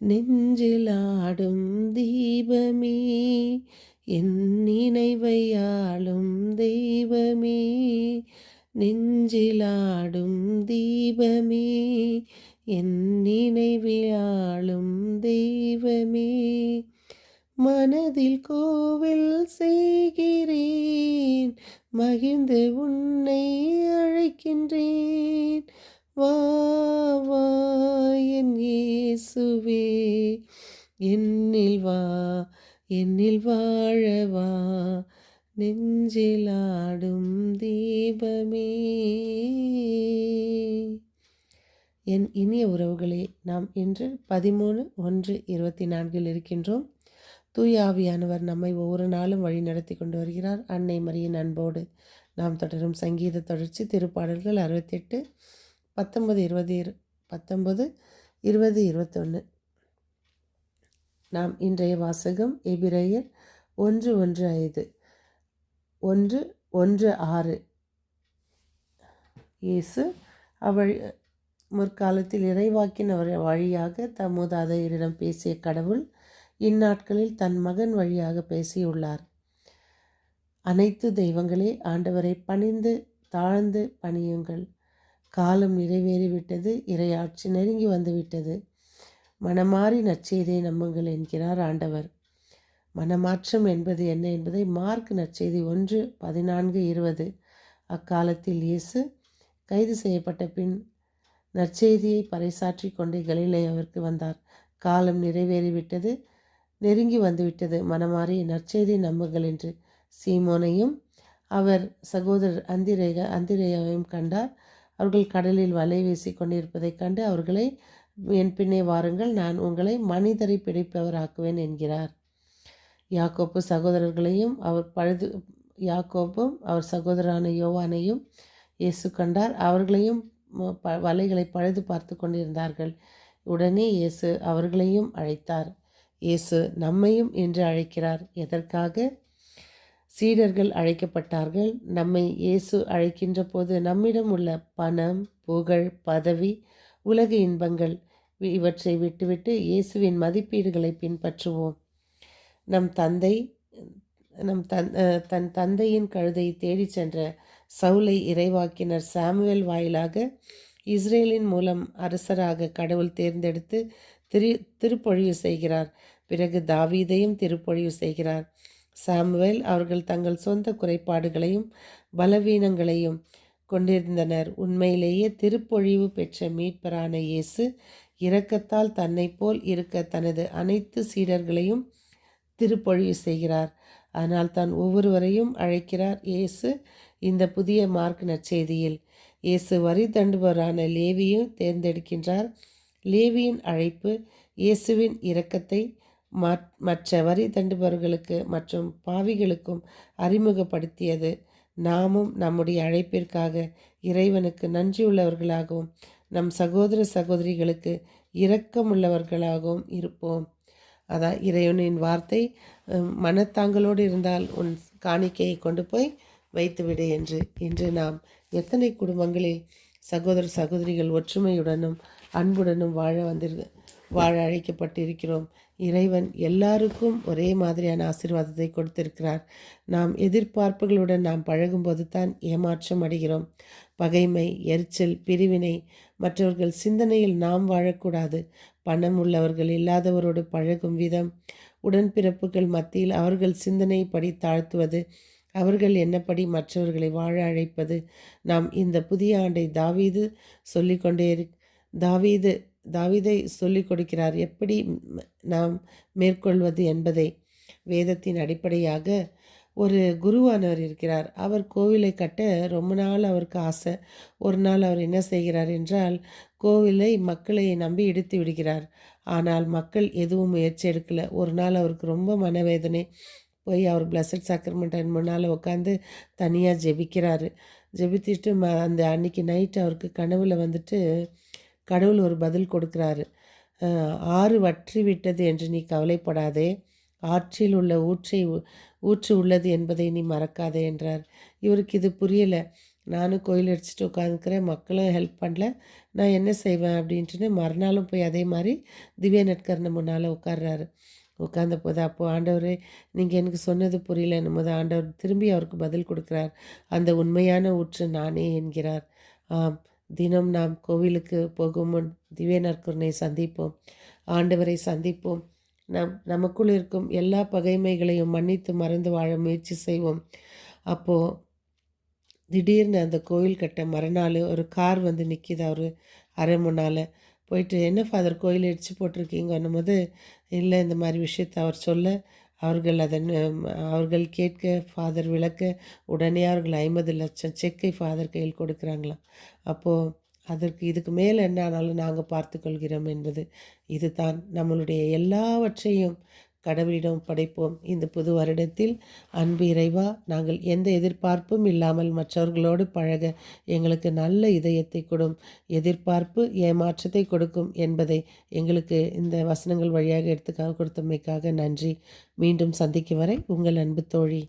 நெஞ்சில் ஆடும் தீபமே, என் நினைவை ஆளும் தெய்வமே. நெஞ்சில் ஆடும் தீபமே, என் நினைவில் ஆளும் தெய்வமே. மனதில் கோவில் செய்கிறேன், மகிழ்ந்து உன்னை அழைக்கின்றேன். வா வா என் இயேசுவே, என்னில் வா, என்னில் வாழ வா, நெஞ்சில் ஆடும் தீபமே. என் இனிய உறவுகளே, நாம் இன்று 13/1/24 இருக்கின்றோம். தூய ஆவியானவர் நம்மை ஒவ்வொரு நாளும் வழி நடத்தி கொண்டு வருகிறார். அன்னை மரியின் அன்போடு நாம் தொடரும் சங்கீத தொடர்ச்சி. திருப்பாடல்கள் 68, 19, 20, 21. நாம் இன்றைய வாசகம் எபிரேயர் 1:1-5, 1:1-6. இயேசு முற்காலத்தில் இறைவாக்கினர் வழியாக தம் மூதாதையரிடம் பேசிய கடவுள் இந்நாட்களில் தன் மகன் வழியாக பேசியுள்ளார். அனைத்து தெய்வங்களே, ஆண்டவரை பணிந்து தாழ்ந்து பணியுங்கள். காலம் நிறைவேறிவிட்டது, இறையாட்சி நெருங்கி வந்துவிட்டது. மனமாறி நற்செய்தியை நம்புங்கள் என்கிறார் ஆண்டவர். மனமாற்றம் என்பது என்ன என்பதை மார்க் நற்செய்தி 1:14-20. அக்காலத்தில் இயேசு கைது செய்யப்பட்ட பின் நற்செய்தியை பறைசாற்றி கொண்டே கலிலேயாவிற்கு வந்தார். காலம் நிறைவேறிவிட்டது, நெருங்கி வந்துவிட்டது, மனமாறி நற்செய்தியை நம்புங்கள் என்று சீமோனையும் அவர் சகோதரர் அந்திரேயாவையும் கண்டார். அவர்கள் கடலில் வலை வீசி கொண்டிருப்பதைக் கண்டு அவர்களை, என் பின்னே வாருங்கள், நான் உங்களை மனிதரை பிடிப்பவராக்குவேன் என்கிறார். யாக்கோப்பும் அவர் சகோதரரான யோவானையும் இயேசு கண்டார். அவர்களையும் வலைகளை பழுது பார்த்து கொண்டிருந்தார்கள். உடனே இயேசு அவர்களையும் அழைத்தார். இயேசு நம்மையும் இன்று அழைக்கிறார். எதற்காக? சீடர்கள் அழைக்கப்பட்டார்கள். நம்மை இயேசு அழைக்கின்ற போது நம்மிடம் உள்ள பணம், புகழ், பதவி, உலக இன்பங்கள் இவற்றை விட்டுவிட்டு இயேசுவின் மதிப்பீடுகளை பின்பற்றுவோம். தன் தந்தையின் கழுதை தேடிச் சென்ற சவுலை இறைவாக்கினர் சாமுவேல் வாயிலாக இஸ்ரேலின் மூலம் அரசராக கடவுள் தேர்ந்தெடுத்து திருப்பொழிவு செய்கிறார். பிறகு தாவீதையும் திருப்பொழிவு செய்கிறார். சாமுவேல் அவர்கள் தங்கள் சொந்த குறைபாடுகளையும் பலவீனங்களையும் கொண்டிருந்தனர். உண்மையிலேயே திருப்பொழிவு பெற்ற மீட்பரான இயேசு இரக்கத்தால் தன்னை போல் இருக்க தனது அனைத்து சீடர்களையும் திருப்பொழிவு செய்கிறார். ஆனால் தான் ஒவ்வொருவரையும் அழைக்கிறார். இயேசு இந்த புதிய மார்க் நற்செய்தியில் இயேசு வரி தண்டுபவரான லேவியும் தேர்ந்தெடுக்கின்றார். லேவியின் அழைப்பு இயேசுவின் இரக்கத்தை மற்ற வரி தண்டுபவர்களுக்கு மற்றும் பாவிகளுக்கும் அறிமுகப்படுத்தியது. நாமும் நம்முடைய அழைப்பிற்காக இறைவனுக்கு நன்றியுள்ளவர்களாகவும் நம் சகோதர சகோதரிகளுக்கு இரக்கமுள்ளவர்களாகவும் இருப்போம். அதான் இறைவனின் வார்த்தை. மனத்தாங்களோடு இருந்தால் உன் காணிக்கையை கொண்டு போய் வைத்துவிடு என்று. இன்று நாம் எத்தனை குடும்பங்களில் சகோதர சகோதரிகள் ஒற்றுமையுடனும் அன்புடனும் வாழ அழைக்கப்பட்டிருக்கிறோம். இறைவன் எல்லாருக்கும் ஒரே மாதிரியான ஆசீர்வாதத்தை கொடுத்திருக்கிறார். நாம் எதிர்பார்ப்புகளுடன் நாம் பழகும்போது தான் ஏமாற்றம் அடைகிறோம். பகைமை, எரிச்சல், பிரிவினை, மற்றவர்கள் சிந்தனையில் நாம் வாழக்கூடாது. பணம் உள்ளவர்கள் இல்லாதவரோடு பழகும் விதம், உடன்பிறப்புகள் மத்தியில் அவர்கள் சிந்தனைப்படி தாழ்த்துவது, அவர்கள் என்னப்படி மற்றவர்களை வாழ அழைப்பது. நாம் இந்த புதிய ஆண்டை தாவீதை சொல்லிக் கொடுக்கிறார் எப்படி நாம் மேற்கொள்வது என்பதை. வேதத்தின் அடிப்படையாக ஒரு குருவானவர் இருக்கிறார். அவர் கோவிலை கட்ட ரொம்ப நாள் அவருக்கு ஆசை. ஒரு நாள் அவர் என்ன செய்கிறார் என்றால், கோவிலை மக்களை நம்பி இடித்து விடுகிறார். ஆனால் மக்கள் எதுவும் முயற்சி எடுக்கலை. ஒரு நாள் அவருக்கு ரொம்ப மனவேதனை. போய் அவர் பிளஸட் சாக்ரமெண்ட் முன்னால் உட்காந்து தனியாக ஜெபிக்கிறாரு. ஜெபித்துட்டு அந்த அன்னைக்கு நைட்டு அவருக்கு கனவுல வந்துட்டு கடவுள் ஒரு பதில் கொடுக்குறாரு. ஆறு வற்றி விட்டது என்று நீ கவலைப்படாதே, ஆற்றில் உள்ள ஊற்று உள்ளது என்பதை நீ மறக்காதே என்றார். இவருக்கு இது புரியலை. நானும் கோயில் அடிச்சுட்டு உட்காந்துக்கிறேன், மக்களும் ஹெல்ப் பண்ணல. நான் என்ன செய்வேன் அப்படின்ட்டுன்னு மறுநாளும் போய் அதே மாரி திவ்ய நட்கர்ண முன்னால உட்கார்றாரு. உட்கார்ந்தபோது அப்போ ஆண்டவரே, நீங்க எனக்கு சொன்னது புரியலன்னும்போது ஆண்டவர் திரும்பி அவருக்கு பதில் குடுக்கிறார். அந்த உண்மையான ஊற்று நானே என்கிறார். ஆம், தினம் நாம் கோவிலுக்கு போகும் முன் திவ்ய நற்கருணை சந்திப்போம். ஆண்டவரை சந்திப்போம். நமக்குள் இருக்கும் எல்லா பகைமைகளையும் மன்னித்து மறந்து வாழ முயற்சி செய்வோம். அப்போ திடீர்னு அந்த கோயில் கட்ட மறுநாள் ஒரு கார் வந்து நிக்கிது அவரு அறை முன்னால. போயிட்டு, "என்ன ஃபாதர் கோயில் இடிச்சு போட்டிருக்கீங்கன்னும்போது," "இல்ல இந்த மாரி விஷயத்த அவர் சொல்ல, அவர்கள் அதன் அவர்கள் கேட்க, ஃபாதர் விளக்க, உடனே அவர்கள் 50,00,000 செக்கை ஃபாதர் கையில் கொடுக்குறாங்களாம். அப்போ அதற்கு இதுக்கு மேல என்ன ஆனாலும் நாங்க பார்த்துக்கொள்கிறோம் என்பது. இதுதான் நம்மளுடைய எல்லாவற்றையும் கடவுளிடம் படைப்போம். இந்த புது வருடத்தில் அன்பு இறைவா, நாங்கள் எந்த எதிர்பார்ப்பும் இல்லாமல் மற்றவர்களோடு பழக எங்களுக்கு நல்ல இதயத்தை கொடும். எதிர்பார்ப்பு ஏமாற்றத்தை கொடுக்கும் என்பதை எங்களுக்கு இந்த வசனங்கள் வழியாக எடுத்து கொடுத்தமைக்காக நன்றி. மீண்டும் சந்திக்கும் வரை உங்கள் அன்பு தோழி.